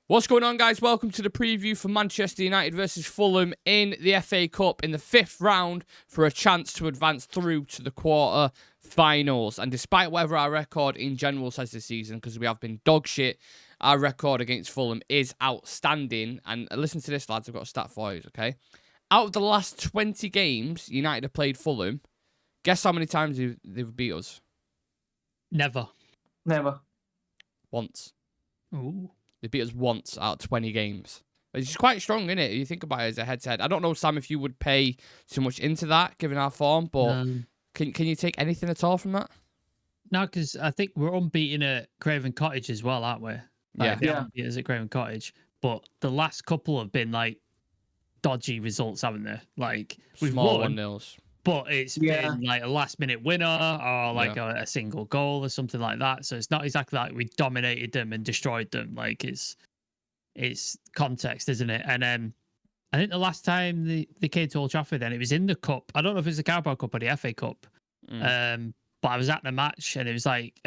What's going on, guys? Welcome to the preview for Manchester United versus Fulham in the FA Cup in the 5th round for a chance to advance through to the quarter-finals. And despite whatever our record in general says this season, because we have been dog shit, our record against Fulham is outstanding. And listen to this, lads. I've got a stat for you, okay? Out of the last 20 games United have played Fulham, guess how many times they've beat us? Never. Once. Ooh. They beat us once out of 20 games. It's quite strong, isn't it? You think about it as a head-to-head. I don't know, Sam, if you would pay too much into that, given our form, but can you take anything at all from that? No, because I think we're unbeaten at Craven Cottage as well, aren't we? Like, they haven't beat us at Craven Cottage. But the last couple have been, like, dodgy results, haven't they? Like, we've Small won, 1-0s. but it's been, like, a last-minute winner or, like, a single goal or something like that. So it's not exactly like we dominated them and destroyed them. Like, it's context, isn't it? And I think the last time they came to Old Trafford, then it was in the cup. I don't know if it was the Carabao Cup or the FA Cup. But I was at the match, and it was like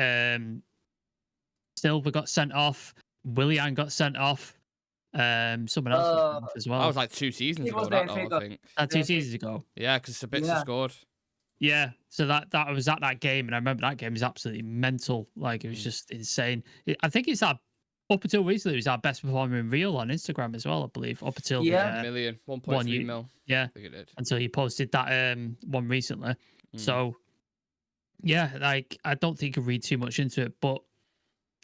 Silva got sent off, Willian got sent off, someone else got sent off as well. That was like 2 seasons ago, I think. 2 seasons ago. Yeah, because Sabitzer scored. Yeah, so that was at that game, and I remember that game was absolutely mental. Like, it was just insane. I think it's up until recently, it was our best performer in real on Instagram as well, I believe. Up until 1.3 mil. Yeah, I think it did. Until he posted that one recently. So yeah, like, I don't think you can read too much into it, but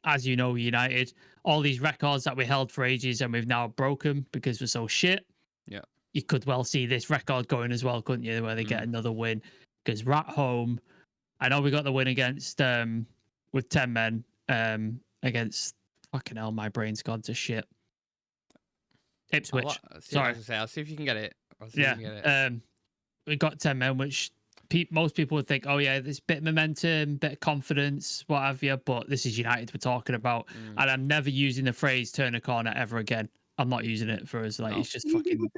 as you know, United, all these records that we held for ages and we've now broken because we're so shit. Yeah, you could well see this record going as well, couldn't you? Where they get another win because we're at home. I know we got the win against with 10 men against fucking hell. My brain's gone to shit. Ipswich. Sorry, I'll see if you can get it. We got 10 men, which most people would think, oh yeah, there's a bit of momentum, bit of confidence, what have you. But this is United we're talking about, and I'm never using the phrase "turn a corner" ever again. I'm not using it for us. Like, it's just fucking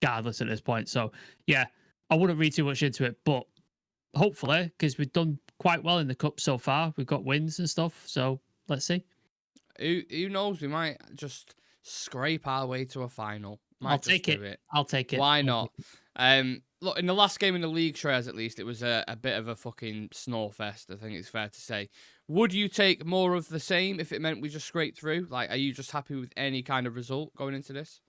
regardless at this point. So yeah, I wouldn't read too much into it, but hopefully, because we've done quite well in the cup so far, we've got wins and stuff. So let's see. Who knows? We might just scrape our way to a final. I'll take it. I'll take it. Why not? Look, in the last game in the league, Shreyas, at least, it was a bit of a fucking snowfest, I think it's fair to say. Would you take more of the same if it meant we just scraped through? Like, are you just happy with any kind of result going into this?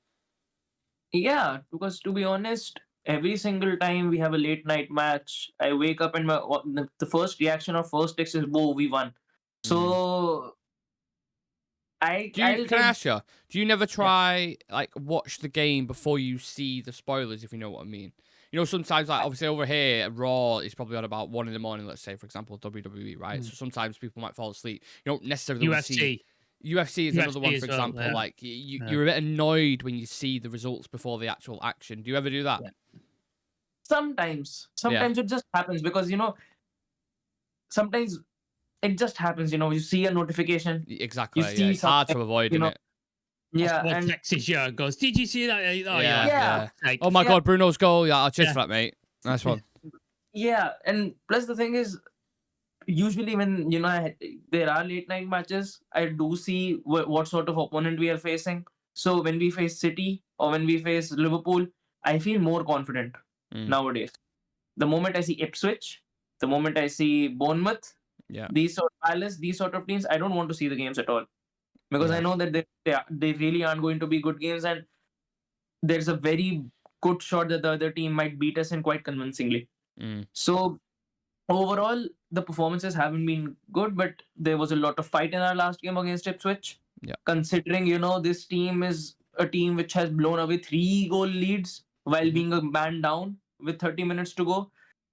Yeah, because to be honest, every single time we have a late night match, I wake up and the first reaction or first text is, whoa, we won. So can I ask you, do you never try, like, watch the game before you see the spoilers, if you know what I mean? You know, sometimes, like, obviously over here, Raw is probably on about 1 in the morning, let's say, for example, WWE, right? So sometimes people might fall asleep. You don't necessarily UFC. UFC is another one, for example. Yeah. Like, you're a bit annoyed when you see the results before the actual action. Do you ever do that? Yeah. Sometimes it just happens because, sometimes it just happens, you see a notification. Exactly. It's hard to avoid, isn't it? Yeah, and texts you and goes, "Did you see that?" Oh, yeah. Like, oh my God, Bruno's goal! Yeah, I'll cheers for that, mate. Nice one. Yeah, and plus the thing is, usually when there are late night matches, I do see what sort of opponent we are facing. So when we face City or when we face Liverpool, I feel more confident nowadays. The moment I see Ipswich, the moment I see Bournemouth, these sort of Palace, these sort of teams, I don't want to see the games at all. Because I know that they really aren't going to be good games, and there's a very good shot that the other team might beat us in quite convincingly. So overall, the performances haven't been good, but there was a lot of fight in our last game against Ipswich. Yeah. Considering, this team is a team which has blown away 3-goal leads while being a man down with 30 minutes to go.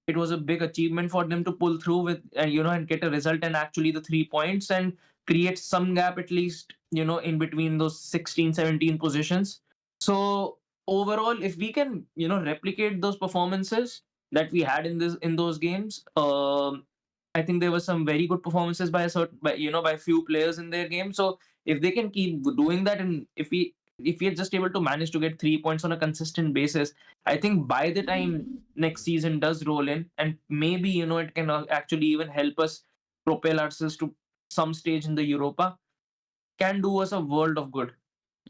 It was a big achievement for them to pull through with, and get a result and actually the 3 points and create some gap at least, in between those 16, 17 positions. So overall, if we can, replicate those performances that we had in those games, I think there were some very good performances by a few players in their game. So if they can keep doing that, and if we are just able to manage to get 3 points on a consistent basis, I think by the time next season does roll in, and maybe, it can actually even help us propel ourselves to some stage in the Europa, can do us a world of good.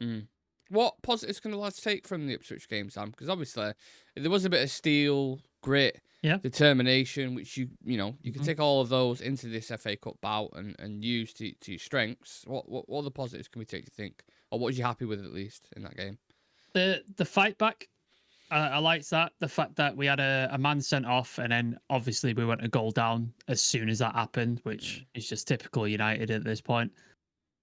Mm. What positives can the lads take from the Ipswich game, Sam? Because obviously there was a bit of steel, grit, Yeah. determination, which you can Mhm. take all of those into this FA Cup bout and use to your strengths. What other positives can we take, do you think? Or what was you happy with at least in that game? The fight back, I liked that. The fact that we had a man sent off, and then obviously we went a goal down as soon as that happened, which is just typical United at this point.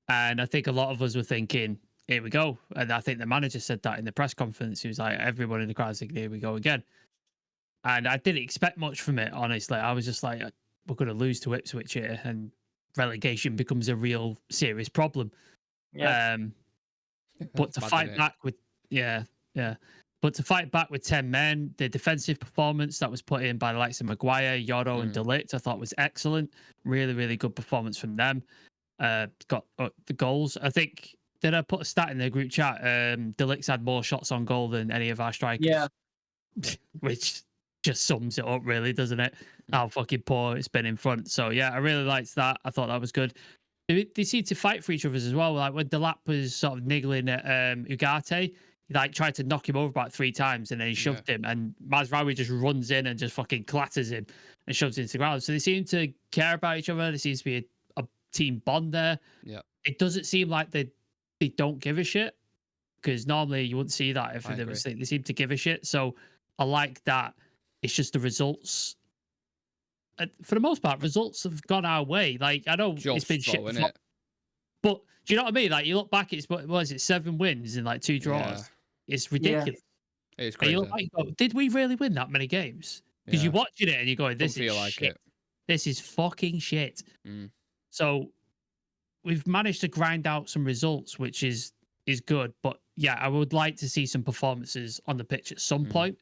And I think a lot of us were thinking, here we go. And I think the manager said that in the press conference. He was like, everyone in the crowd's thinking, here we go again. And I didn't expect much from it, honestly. I was just like, we're going to lose to Ipswich here, and relegation becomes a real serious problem. Yeah. But It's to mad, fight innit? back with, yeah, yeah. But to fight back with 10 men, the defensive performance that was put in by the likes of Maguire, Yoro, and Delict, I thought was excellent. Really, really good performance from them. Got the goals. I think, did I put a stat in the group chat? Delict's had more shots on goal than any of our strikers, Yeah. which just sums it up, really, doesn't it? How fucking poor it's been in front. So, yeah, I really liked that. I thought that was good. They seem to fight for each other as well. Like when Delap was sort of niggling at Ugarte, he like tried to knock him over about 3 times and then he shoved him. And Mazraoui just runs in and just fucking clatters him and shoves him into the ground. So they seem to care about each other. There seems to be a team bond there. Yeah. It doesn't seem like they don't give a shit, because normally you wouldn't see that if I they agree. they seem to give a shit. So I like that. It's just the results. For the most part, results have gone our way. Like I know it's Just been shit though, before, innit? but do you know what I mean? Like you look back, it's what was it, 7 wins and like 2 draws. Yeah. It's Yeah. ridiculous. It is And you crazy. look back, you go, did we really win that many games? Because Yeah. you're watching it and you're going, this Don't is feel like shit. it. This is fucking shit. Mm. So we've managed to grind out some results, which is good. But yeah, I would like to see some performances on the pitch at some point.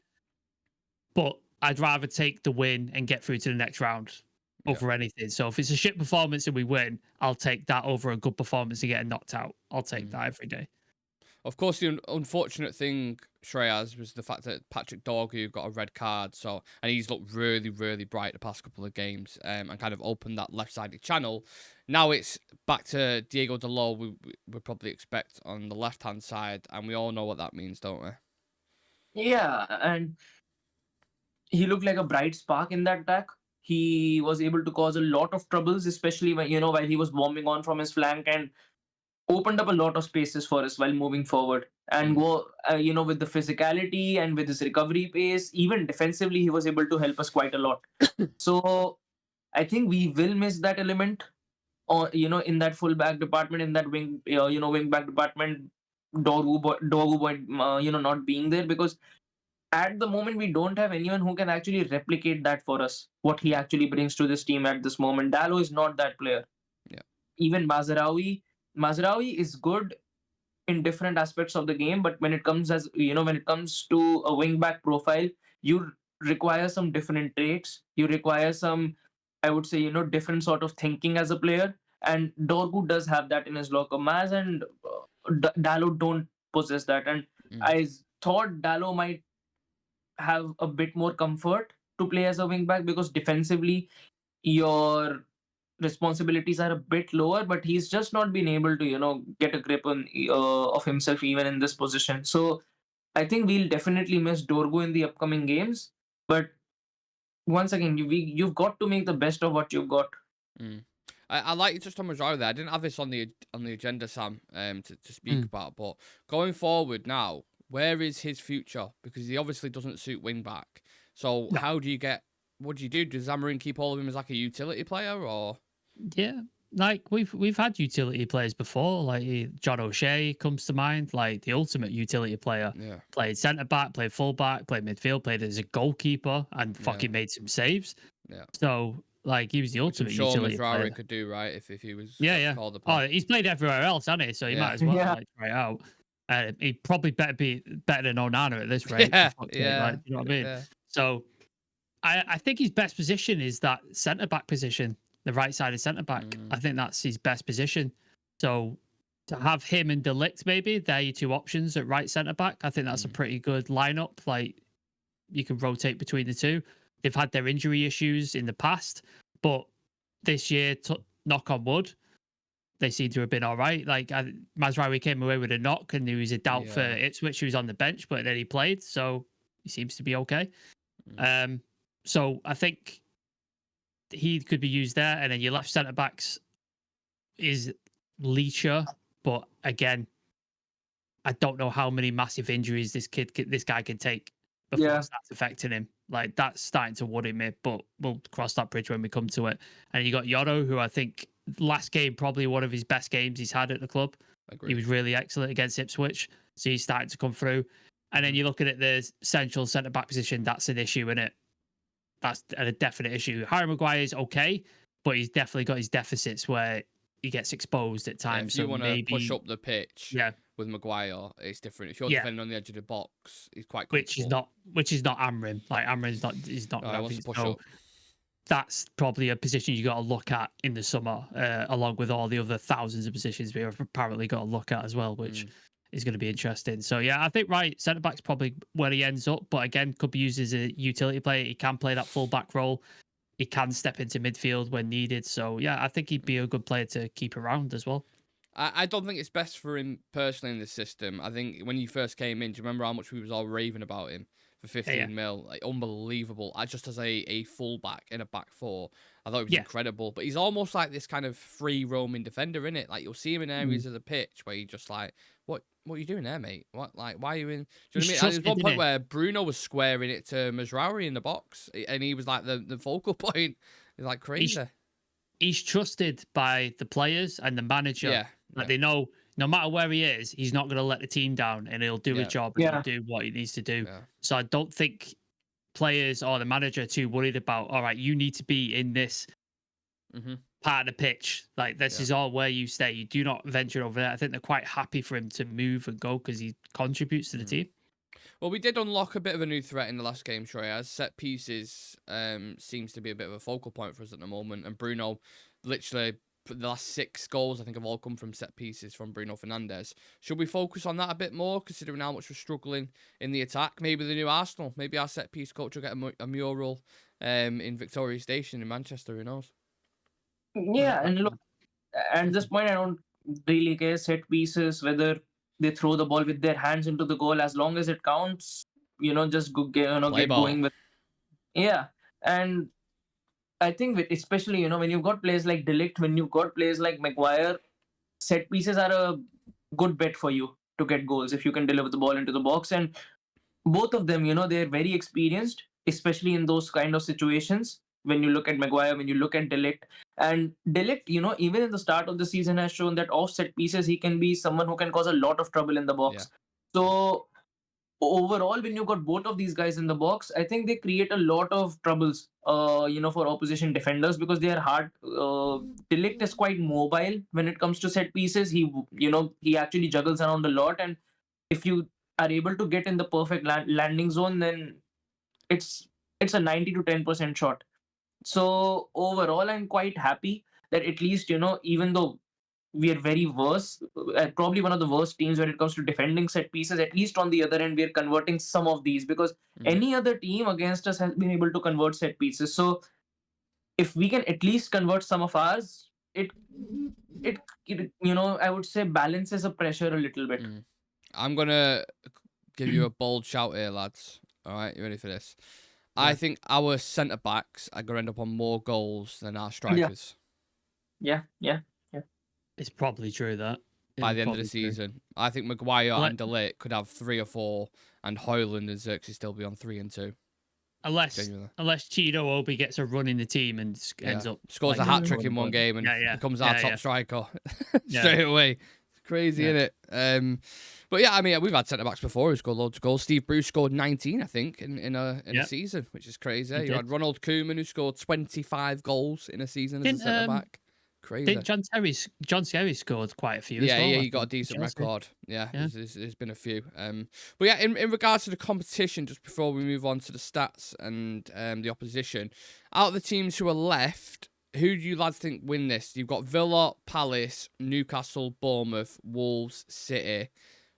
But I'd rather take the win and get through to the next round over anything. So if it's a shit performance and we win, I'll take that over a good performance and getting knocked out. I'll take that every day. Of course, the unfortunate thing, Shreyas, was the fact that Patrick Dorgu got a red card. So, and he's looked really, really bright the past couple of games, and kind of opened that left-sided channel. Now it's back to Diego Dalot. We probably expect on the left-hand side, and we all know what that means, don't we? Yeah, and he looked like a bright spark in that attack. He was able to cause a lot of troubles, especially when while he was bombing on from his flank, and opened up a lot of spaces for us while moving forward. And go, with the physicality and with his recovery pace, even defensively, he was able to help us quite a lot. So I think we will miss that element, or in that full back department, in that wing back department, Dorgu boy, not being there, because at the moment we don't have anyone who can actually replicate that for us. What he actually brings to this team at this moment, Dallo is not that player. Yeah. Even Mazraoui is good in different aspects of the game, but when it comes to a wing back profile, you require some different traits. You require some, I would say, different sort of thinking as a player. And Dorgu does have that in his locker. Maz and Dallo don't possess that. And I thought Dallo might have a bit more comfort to play as a wing back, because defensively your responsibilities are a bit lower, but he's just not been able to get a grip on of himself even in this position. So I think we'll definitely miss Dorgu in the upcoming games, but once again, you've got to make the best of what you've got. I like you touched on Maguire there. I didn't have this on the agenda, Sam, to speak about. But going forward now, where is his future? Because he obviously doesn't suit wing back. So how do you get? What do you do? Does Zamarin keep all of him as like a utility player, or? Yeah, like we've had utility players before, like John O'Shea comes to mind, like the ultimate utility player. Yeah. Played centre back, played full back, played midfield, played as a goalkeeper, and fucking made some saves. Yeah. So like he was the Which I'm ultimate sure utility player. Mazraoui could do, right? If he was Yeah. called upon. Oh, he's played everywhere else, hasn't he? So he might as well Yeah. like try it out. He'd probably better be better than Onana at this rate. Yeah, for fuck's sake, yeah, like, you know what I mean? yeah. So I think his best position is that centre back position, the right sided centre back. I think that's his best position. So to have him and Delict, maybe they're your 2 options at right centre back. I think that's a pretty good lineup. Like you can rotate between the 2. They've had their injury issues in the past, but this year, knock on wood, they seem to have been all right. Like Mazraoui came away with a knock, and he was a doubt for Yeah. Ipswich. He was on the bench, but then he played, so he seems to be okay. So I think he could be used there, and then your left centre backs is Leacher, but again, I don't know how many massive injuries this guy can take before Yeah. it starts affecting him. Like that's starting to worry me, but we'll cross that bridge when we come to it. And you got Yoro, who I think last game probably one of his best games he's had at the club. He was really excellent against Ipswich, so he's starting to come through. And then you're looking at the central centre back position. That's an issue, isn't it? That's a definite issue. Harry Maguire is okay, but he's definitely got his deficits where he gets exposed at times. If you so want to maybe push up the pitch, with Maguire, it's different. If you're defending on the edge of the box, he's quite comfortable. which is not Amrin. Like Amrin's not No, he wants to push up. That's probably a position you got to look at in the summer, along with all the other thousands of positions we have apparently got to look at as well, which is going to be interesting. So yeah, I think centre back's probably where he ends up, but again, could be used as a utility player. He can play that full back role. He can step into midfield when needed. So yeah, I think he'd be a good player to keep around as well. I don't think it's best for him personally in this system. I think when he first came in, do you remember how much we was all raving about him for 15 mil? Like, unbelievable. Just as a fullback in a back four, I thought he was incredible. But he's almost like this kind of free roaming defender, innit? Like you'll see him in areas of the pitch where you just like, what are you doing there, mate? What, like, why are you in? Do you know what I mean? There's one point where Bruno was squaring it to Mazraoui in the box, and he was like the focal point. He's like crazy. He's trusted by the players and the manager. Yeah. Like they know no matter where he is, he's not going to let the team down, and he'll do his job and he'll do what he needs to do. So I don't think players or the manager are too worried about, all right, you need to be in this part of the pitch. Like this is all where you stay. You do not venture over there. I think they're quite happy for him to move and go because he contributes to the team. Well, we did unlock a bit of a new threat in the last game, Shreyas. Set pieces seems to be a bit of a focal point for us at the moment. And Bruno, literally, the last 6 goals, I think, have all come from set pieces from Bruno Fernandes. Should we focus on that a bit more, considering how much we're struggling in the attack? Maybe the new Arsenal. Maybe our set piece coach will get a mural in Victoria Station in Manchester. Who knows? Yeah, and look, at this point, I don't really care set pieces, whether they throw the ball with their hands into the goal, as long as it counts, just get going with. Yeah, and I think especially, when you've got players like De Ligt, when you've got players like Maguire, set pieces are a good bet for you to get goals if you can deliver the ball into the box. And both of them, they're very experienced, especially in those kind of situations. When you look at Maguire, when you look at De Ligt. And De Ligt, even in the start of the season has shown that off set pieces, he can be someone who can cause a lot of trouble in the box. So overall, when you got both of these guys in the box, I think they create a lot of troubles, for opposition defenders, because they are hard. De Ligt is quite mobile when it comes to set pieces. He actually juggles around a lot, and if you are able to get in the perfect landing zone, then it's a 90 to 10% shot. So overall, I'm quite happy that at least, even though we are very worse, probably one of the worst teams when it comes to defending set pieces, at least on the other end, we are converting some of these, because any other team against us has been able to convert set pieces. So if we can at least convert some of ours, it I would say balances the pressure a little bit. I'm going to give you a bold shout here, lads. All right, you ready for this? I think our centre-backs are going to end up on more goals than our strikers. Yeah. It's probably true that. By the end of the season. I think Maguire and De Ligt could have 3 or 4, and Højlund and Xerxes still be on 3 and 2. Unless Chido Obi gets a run in the team and ends up... Scores a hat-trick in one game and becomes our top striker straight away. It's crazy, isn't it? But yeah, I mean, we've had centre-backs before who scored loads of goals. Steve Bruce scored 19, I think, in a season, which is crazy. You had Ronald Koeman, who scored 25 gols in a season as a centre-back. Crazy. John Terry scored quite a few as well. Yeah, he got a decent record. Yeah. There's been a few. But yeah, in regards to the competition, just before we move on to the stats and the opposition, out of the teams who are left, who do you lads think win this? You've got Villa, Palace, Newcastle, Bournemouth, Wolves, City.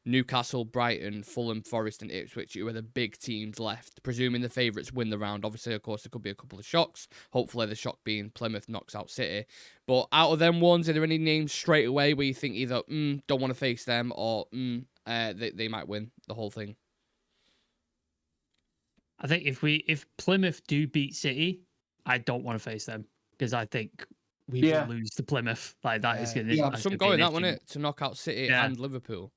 Newcastle, Brighton, Fulham, Forest, and Ipswich, who are the big teams left. Presuming the favourites win the round. Obviously, of course, there could be a couple of shocks. Hopefully, the shock being Plymouth knocks out City. But out of them ones, are there any names straight away where you think either don't want to face them or they might win the whole thing? I think if Plymouth do beat City, I don't want to face them because I think we will lose to Plymouth. Like that is going to Yeah. Some going that one it to knock out City and Liverpool.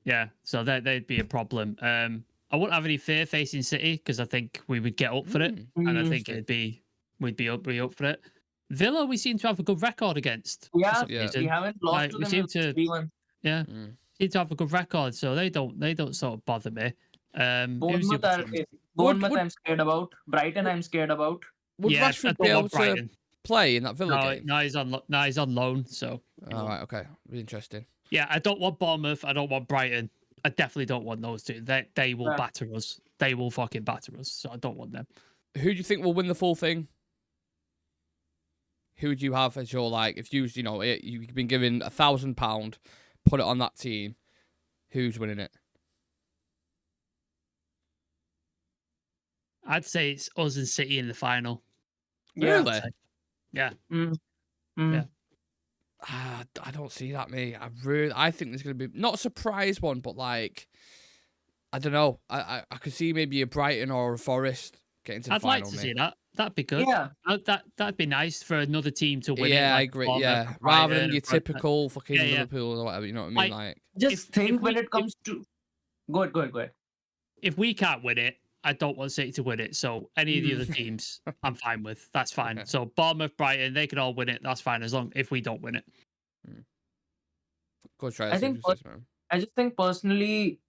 Yeah, so they'd be a problem. I wouldn't have any fear facing City because I think we would get up for it, and I think we'd be up for it. Villa, we seem to have a good record against. We haven't lost to them. Seem to seem to have a good record, so they don't sort of bother me. Bournemouth, I'm scared about. Brighton, I'm scared about. Would Rashford be able to play in that Villa game? No, he's on loan. So. All right, okay, be interesting. Yeah, I don't want Bournemouth. I don't want Brighton. I definitely don't want those two. They will batter us. They will fucking batter us. So I don't want them. Who do you think will win the full thing? Who would you have as your if you've been given £1,000, put it on that team? Who's winning it? I'd say it's us and City in the final. Really? Yeah. Yeah. I don't see that, mate. I think there's going to be not a surprise one, but I don't know. I could see maybe a Brighton or a Forest getting to the final. I'd like to see that. That'd be good. Yeah. That'd be nice for another team to win. Yeah, I agree. Yeah, rather than your typical fucking Liverpool or whatever. You know what I mean? Just think when it comes to. Go ahead. If we can't win it, I don't want City to win it. So any of the other teams, I'm fine with. That's fine. Okay. So Bournemouth, Brighton, they can all win it. That's fine as long if we don't win it. Go try. I just think personally,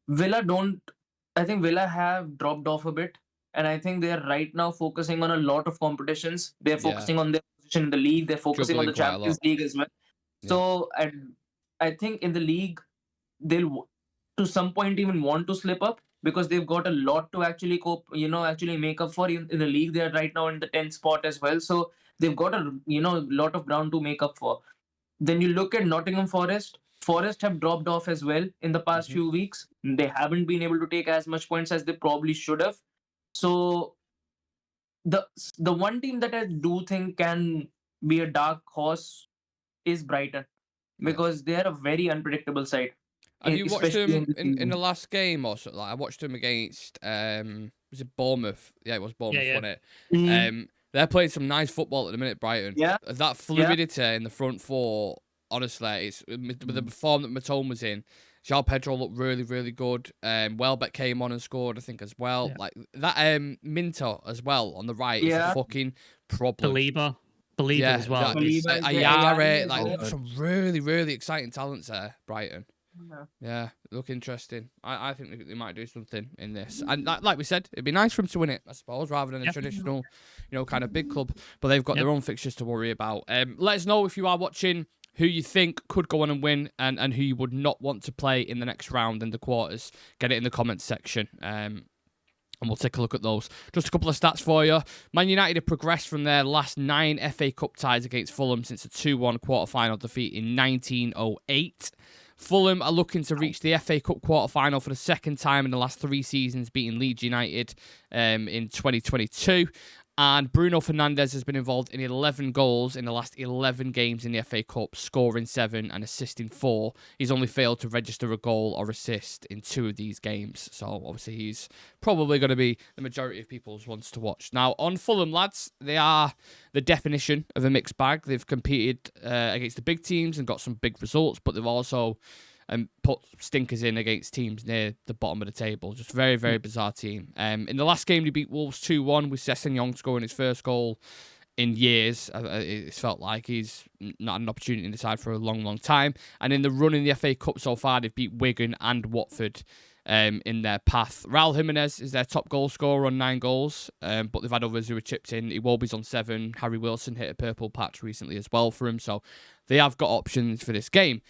I think Villa have dropped off a bit, and I think they are right now focusing on a lot of competitions. They're focusing on their position in the league. They're focusing on the Champions League as well. Yeah. So I think in the league, they'll to some point even want to slip up, because they've got a lot to actually actually make up for in the league. They are right now in the 10th spot as well. So they've got a lot of ground to make up for. Then you look at Nottingham Forest. Forest have dropped off as well in the past few weeks. They haven't been able to take as much points as they probably should have. So the one team that I do think can be a dark horse is Brighton, because they are a very unpredictable side. Have you watched them in the last game or something? I watched them against was it Bournemouth? Yeah, it was Bournemouth, wasn't it? Mm-hmm. They're playing some nice football at the minute, Brighton. Yeah. That fluidity in the front four, honestly, it's with the form that Matone was in. João Pedro looked really, really good. Welbeck came on and scored, I think, as well. Yeah. Like that Minto as well on the right is a fucking problem. Believer as well. Ayare, some really, really exciting talents there, Brighton. Yeah, look interesting. I think they might do something in this. And like we said, it'd be nice for them to win it, I suppose, rather than a traditional, kind of big club. But they've got their own fixtures to worry about. Let us know if you are watching who you think could go on and win and who you would not want to play in the next round in the quarters. Get it in the comments section. And we'll take a look at those. Just a couple of stats for you. Man United have progressed from their last 9 FA Cup ties against Fulham since a 2-1 quarter-final defeat in 1908. Fulham are looking to reach the FA Cup quarter-final for the second time in the last 3 seasons, beating Leeds United in 2022. And Bruno Fernandes has been involved in 11 goals in the last 11 games in the FA Cup, scoring 7 and assisting 4. He's only failed to register a goal or assist in 2 of these games. So, obviously, he's probably going to be the majority of people's ones to watch. Now, on Fulham, lads, they are the definition of a mixed bag. They've competed against the big teams and got some big results, but they've also put stinkers in against teams near the bottom of the table. Just very, very bizarre team. In the last game, they beat Wolves 2-1 with Sessegnon scoring his first goal in years. It's felt like he's not had an opportunity in the side for a long, long time. And in the run in the FA Cup so far, they've beat Wigan and Watford in their path. Raul Jimenez is their top goal scorer on 9 goals, but they've had others who have chipped in. Iwobi's on 7. Harry Wilson hit a purple patch recently as well for him. So they have got options for this game.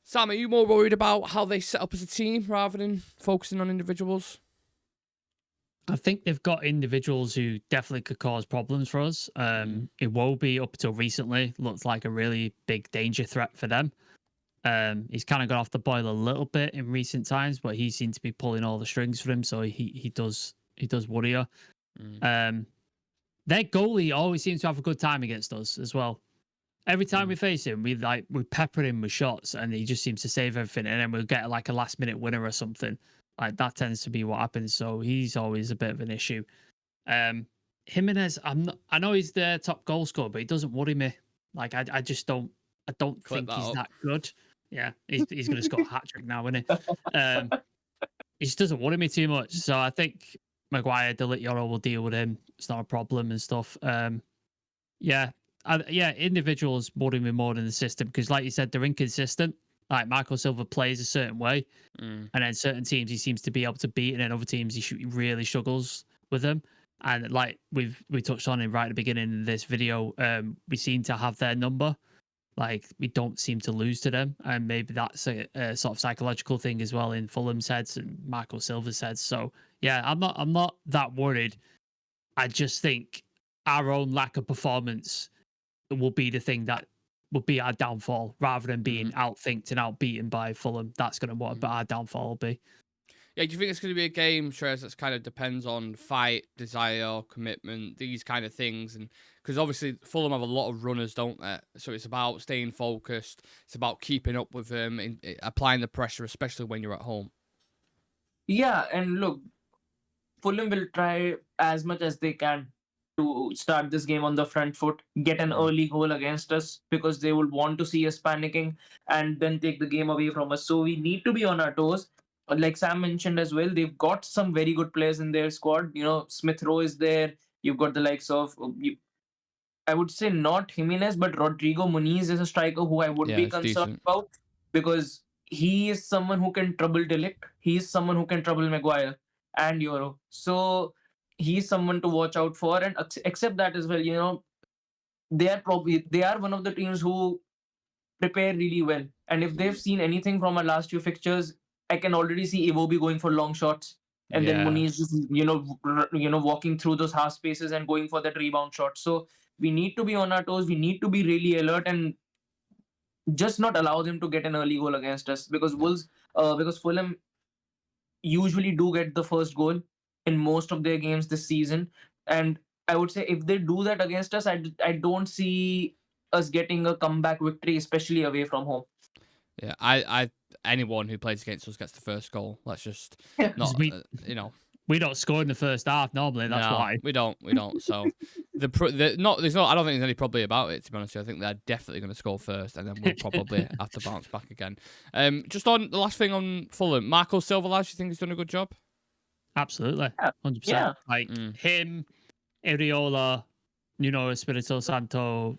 Sam, are you more worried about how they set up as a team rather than focusing on individuals? I think they've got individuals who definitely could cause problems for us. Iwobi, up until recently, looked like a really big danger threat for them. He's kind of gone off the boil a little bit in recent times, but he seems to be pulling all the strings for him, so he does worry you. Their goalie always seems to have a good time against us as well. Every time we face him, we pepper him with shots, and he just seems to save everything, and then we'll get like a last minute winner or something. Like that tends to be what happens. So he's always a bit of an issue. Jimenez, I know he's their top goal scorer, but he doesn't worry me. Like I just don't. I don't Clip think that he's up. that good. Yeah, he's going to score a hat trick now, isn't he? He just doesn't worry me too much. So I think Maguire, Delict will deal with him. It's not a problem and stuff. Yeah, individuals worry me more than the system because, like you said, they're inconsistent. Like Michael Silva plays a certain way, and then certain teams he seems to be able to beat, and then other teams he really struggles with them. And like we touched on it right at the beginning of this video, we seem to have their number. Like we don't seem to lose to them, and maybe that's a sort of psychological thing as well in Fulham's heads and Michael Silva's heads. So yeah, I'm not that worried. I just think our own lack of performance will be the thing that will be our downfall, rather than being outthinked and outbeaten by Fulham. That's going to what our downfall will be. Yeah, do you think it's going to be a game, Shreyas, that kind of depends on fight, desire, commitment, these kind of things? And because obviously Fulham have a lot of runners, don't they? So it's about staying focused. It's about keeping up with them and applying the pressure, especially when you're at home. Yeah, and look, Fulham will try as much as they can to start this game on the front foot, get an early goal against us because they would want to see us panicking and then take the game away from us. So we need to be on our toes. Like Sam mentioned as well, they've got some very good players in their squad. You know, Smith Rowe is there. You've got the likes of, I would say not Jimenez, but Rodrigo Muniz is a striker who I would be It's concerned decent. about because he is someone who can trouble Delict. He is someone who can trouble Maguire and Euro. So he's someone to watch out for. And except that as well, you know, they are one of the teams who prepare really well. And if they've seen anything from our last few fixtures, I can already see Iwobi going for long shots, and then Yeah. Muniz just walking through those half spaces and going for that rebound shot. So we need to be on our toes. We need to be really alert and just not allow them to get an early goal against us because because Fulham usually do get the first goal in most of their games this season, and I would say if they do that against us, I don't see us getting a comeback victory, especially away from home. Yeah, I anyone who plays against us gets the first goal. Let's just not, We don't score in the first half normally. That's why we don't. So there's not. I don't think there's any probably about it. To be honest, with you. I think they're definitely going to score first, and then we'll probably have to bounce back again. Just on the last thing on Fulham, Marco Silva, lads, you think he's done a good job? Absolutely, 100%. Yeah. Like him, Areola, Espirito Santo,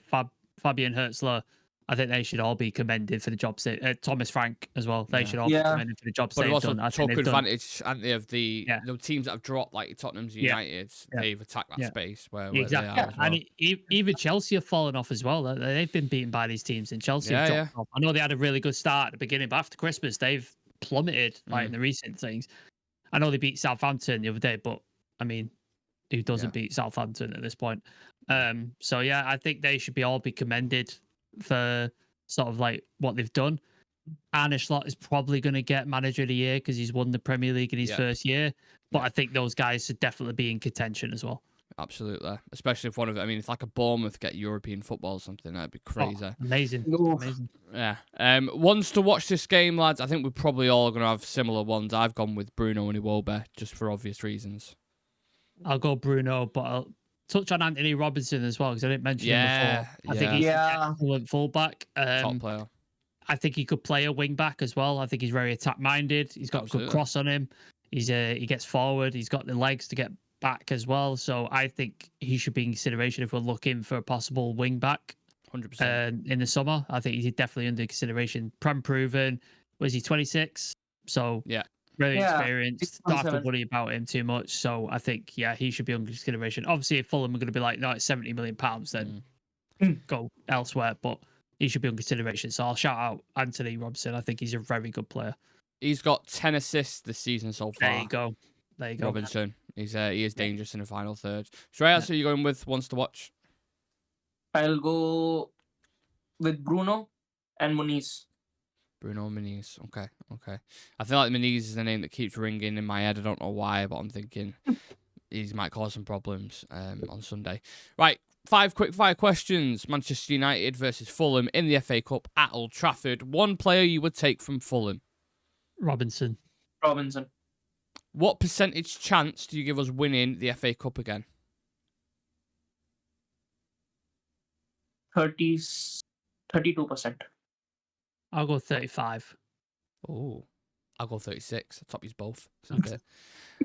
Fabian Hertzler. I think they should all be commended for the jobs. Thomas Frank as well. They should all be commended for the jobs But they've also done. I took think they've advantage, haven't they, of the teams that have dropped, like Tottenham's United. They've attacked that space where exactly. they are as well. And even Chelsea have fallen off as well. They've been beaten by these teams, and Chelsea have dropped off. I know they had a really good start at the beginning, but after Christmas, they've plummeted like in the recent things. I know they beat Southampton the other day, but I mean, who doesn't beat Southampton at this point? So yeah, I think they should all be commended for sort of like what they've done. Arne Slot is probably going to get manager of the year because he's won the Premier League in his first year. But I think those guys should definitely be in contention as well. Absolutely, especially if one of, I mean, if like a Bournemouth get European football or something, that'd be crazy. Amazing. Yeah. Ones to watch this game, lads. I think we're probably all going to have similar ones. I've gone with Bruno and Iwobi just for obvious reasons. I'll go Bruno, but I'll touch on Anthony Robinson as well because I didn't mention him before. I think he's an excellent fullback. Top player. I think he could play a wing back as well. I think he's very attack minded. He's got a good cross on him. He gets forward. He's got the legs to get back as well. So I think he should be in consideration if we're looking for a possible wing back. 100%. In the summer, I think he's definitely under consideration. Prem proven. Was he 26? So very experienced. Don't have to worry about him too much. So I think he should be under consideration. Obviously, if Fulham are going to be like, no, it's £70 million, then go elsewhere. But he should be on consideration. So I'll shout out Anthony Robinson. I think he's a very good player. He's got 10 assists this season so far. There you go. Robinson. He is dangerous in the final third. Shreyas, who are you going with? Wants to watch? I'll go with Bruno and Muniz. Bruno Menez. Okay. I feel like Menez is the name that keeps ringing in my head. I don't know why, but I'm thinking he might cause some problems on Sunday. Right. 5 quick fire questions. Manchester United versus Fulham in the FA Cup at Old Trafford. One player you would take from Fulham. Robinson. What percentage chance do you give us winning the FA Cup again? 32%. I'll go 35. Oh, I'll go 36. I'll top you both. Okay.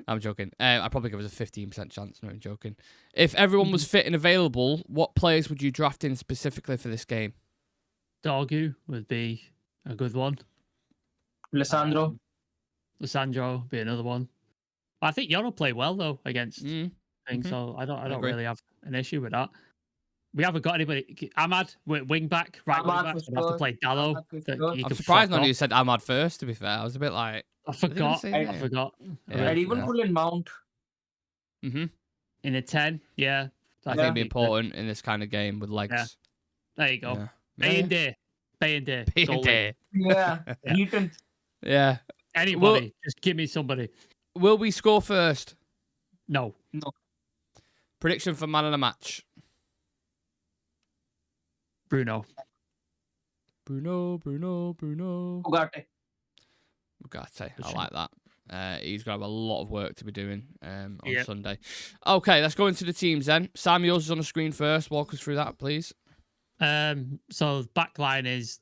I'm joking. I'd probably give us a 15% chance. No, I'm joking. If everyone was fit and available, what players would you draft in specifically for this game? Dorgu would be a good one. Lissandro. Lissandro would be another one. I think Yon will play well though against things, so I don't agree. really have an issue with that. We haven't got anybody. Ahmad, wing back, right wing back. We'll have to play Dallo. I'm surprised none of you said Ahmad first. To be fair, I was a bit like, I forgot. I'd even pull in Mount. In a 10, yeah. I think it'd be important in this kind of game with legs. Yeah. There you go. Yeah. Bayende. Yeah. Heaton. Yeah. Anybody. Just give me somebody. Will we score first? No. Prediction for man of the match. Bruno. Ugarte. I like that. He's going to have a lot of work to be doing on Sunday. Okay, let's go into the teams then. Sam, yours is on the screen first. Walk us through that, please. So back line is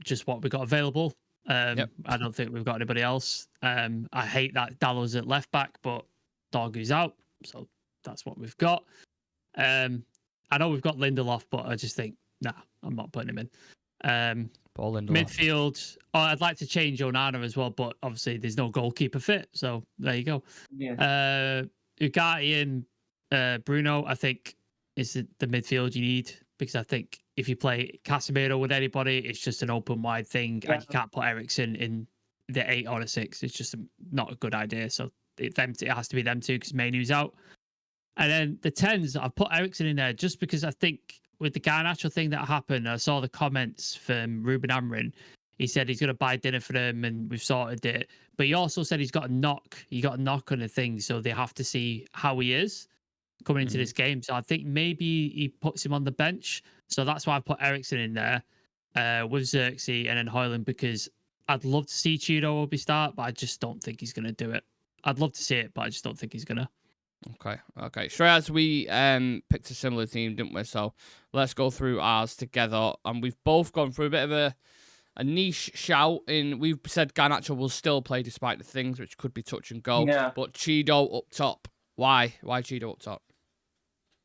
just what we got available. I don't think we've got anybody else. I hate that Dallo's at left back, but Dorgu's out, so that's what we've got. I know we've got Lindelof, but I just think, I'm not putting him in. Paul Lindelof. Midfield, I'd like to change Onana as well, but obviously there's no goalkeeper fit, so there you go. Yeah. Ugarte and Bruno, I think, is the midfield you need, because I think if you play Casemiro with anybody, it's just an open wide thing, and you can't put Eriksen in the 8 or the 6. It's just not a good idea. So it has to be them two because Mainu's out. And then the 10s, I've put Eriksen in there just because I think with the Garnacho thing that happened, I saw the comments from Ruben Amrin. He said he's going to buy dinner for them and we've sorted it. But he also said he's got a knock. He got a knock on the thing, so they have to see how he is coming into this game. So I think maybe he puts him on the bench. So that's why I put Eriksen in there with Xerxes and then Højlund, because I'd love to see Chido Obi start, but I just don't think he's going to do it. I'd love to see it, but I just don't think he's going to. Okay. Shreyas, we picked a similar team, didn't we? So let's go through ours together. And we've both gone through a bit of a niche shout. We've said Garnacho will still play despite the things, which could be touch and go. Yeah. But Chido up top. Why? Why Chido up top?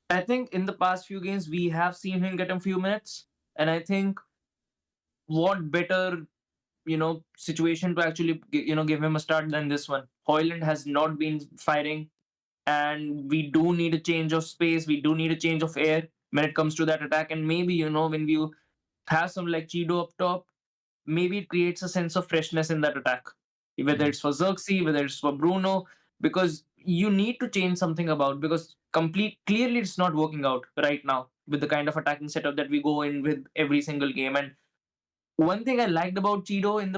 I think in the past few games, we have seen him get a few minutes. And I think what better, situation to actually, give him a start than this one. Højlund has not been firing. And we do need a change of space. We do need a change of air when it comes to that attack. And maybe, when you have some like Chido up top, maybe it creates a sense of freshness in that attack. Whether it's for Xerxes, whether it's for Bruno, because you need to change something about, because clearly it's not working out right now with the kind of attacking setup that we go in with every single game. And one thing I liked about Chido in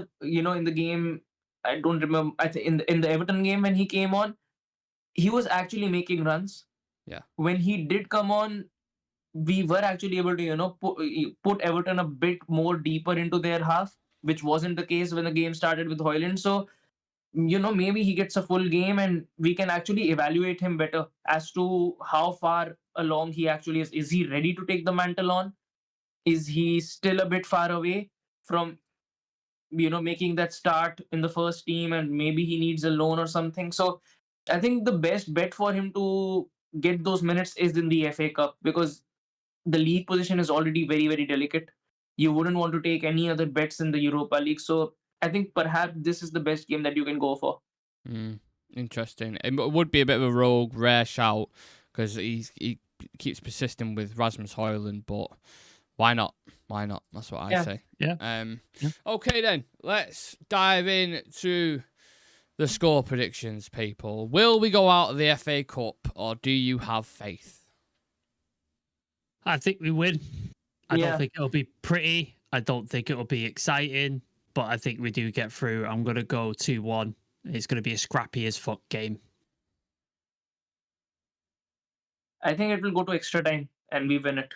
the game, I don't remember, I think in the Everton game when he came on, he was actually making runs. Yeah. When he did come on, we were actually able to, put Everton a bit more deeper into their half, which wasn't the case when the game started with Højlund. So, maybe he gets a full game and we can actually evaluate him better as to how far along he actually is. Is he ready to take the mantle on? Is he still a bit far away from, making that start in the first team, and maybe he needs a loan or something? So, I think the best bet for him to get those minutes is in the FA Cup, because the league position is already very, very delicate. You wouldn't want to take any other bets in the Europa League. So I think perhaps this is the best game that you can go for. Interesting. It would be a bit of a rogue, rare shout, because he keeps persisting with Rasmus Højlund, but why not? Why not? That's what I say. Yeah. Okay, then. Let's dive into the score predictions, people. Will we go out of the FA Cup, or do you have faith? I think we win. I don't think it'll be pretty. I don't think it'll be exciting. but I think we do get through. I'm going to go 2-1. It's going to be a scrappy as fuck game. I think it will go to extra time and we win it.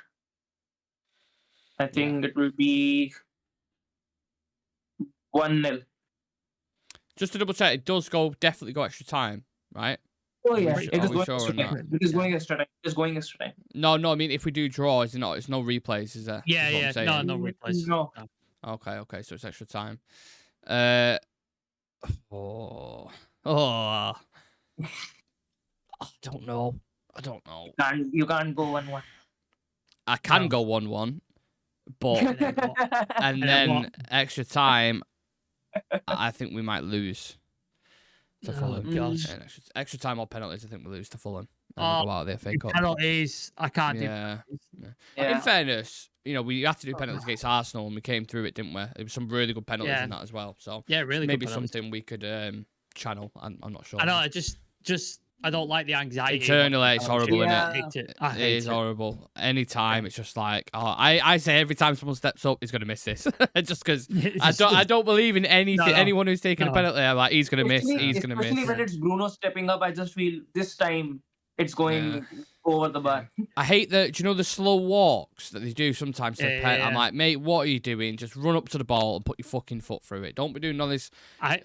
I think it will be 1-0. Just to double check, it does definitely go extra time, right? Oh yeah, it it is is going sure extra or not? time. It is going extra time. It is going extra time. No, I mean, if we do draw, it's no replays, is there? Yeah, Is what yeah. I'm saying? No replays. No. Okay, so it's extra time. Oh, I don't know. You can't go 1-1. I can No. go 1-1, but And then what? and then then what? extra time, I think we might lose to Fulham. God. And extra time or penalties, I think we lose to Fulham. And Oh, we go out of the FA Cup. Penalties. I can't do. Yeah. Yeah. In fairness, we had to do penalties against Arsenal, and we came through it, didn't we? There was some really good penalties Yeah. in that as well. So Yeah, really. maybe good penalties. something we could channel. I'm not sure. I know. I just I don't like the anxiety. Internally, it's horrible, Yeah. innit? I hate it. I It hate is it. horrible. Anytime, it's just like I say every time someone steps up, he's gonna miss this. Just because I don't believe in anything. No. Anyone who's taking a No. penalty, I'm like, he's gonna miss. Especially- He's gonna miss. Especially when it's Bruno stepping up, I just feel this time it's going over the bar. I hate do you know the slow walks that they do sometimes to Yeah, pen? yeah, I'm yeah. like, mate, what are you doing? Just run up to the ball and put your fucking foot through it. Don't be doing all this. I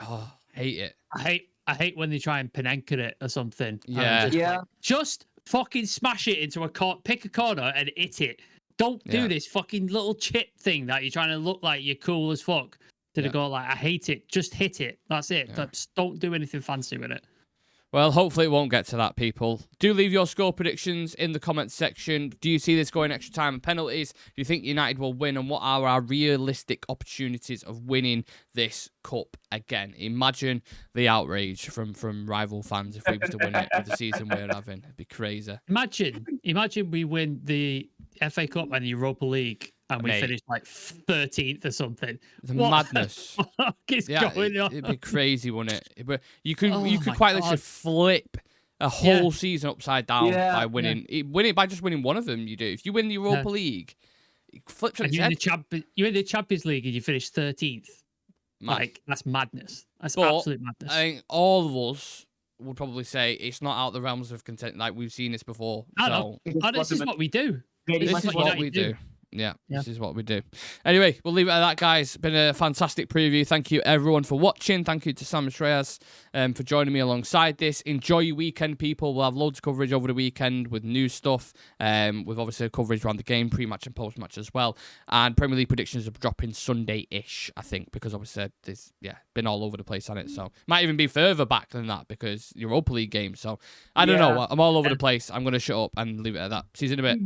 Hate it. I hate when they try and Panenka it or something. And I'm Yeah. just Yeah. like, just fucking smash it into a corner, pick a corner and hit it. Don't do Yeah. this fucking little chip thing that you're trying to look like you're cool as fuck to the Yeah. goal. Like, I hate it. Just hit it. That's it. Yeah. Don't do anything fancy with it. Well, hopefully it won't get to that, people. Do leave your score predictions in the comments section. Do you see this going extra time and penalties? Do you think United will win? And what are our realistic opportunities of winning this cup again? Imagine the outrage from rival fans if we was to win it with the season we're having. It'd be crazy. Imagine we win the FA Cup and the Europa League and we Mate. finish like 13th or something. The What madness. the fuck is going on? It'd be crazy, wouldn't it? You could Oh you could my quite literally God. flip a whole season upside down Yeah, by winning. Win it by just winning one of them. You do. If you win the Europa League, it flips on And its you're in the Champions League and you finish 13th. Mad. Like, that's madness. That's But absolute madness. I think all of us would probably say it's not out the realms of content. Like we've seen this before. I know. It is Oh, this is possible. what we do. Very This This much is what what United we do. do. Yeah, Yeah. this is what we do. Anyway, we'll leave it at that, guys. Been a fantastic preview. Thank you, everyone, for watching. Thank you to Sam and Shreyas for joining me alongside this. Enjoy your weekend, people. We'll have loads of coverage over the weekend with new stuff. With obviously coverage around the game, pre-match and post-match as well. And Premier League predictions are dropping Sunday-ish, I think, because obviously there's been all over the place on it. So might even be further back than that because Europa League game. So I don't know. I'm all over the place. I'm going to shut up and leave it at that. See you in a bit.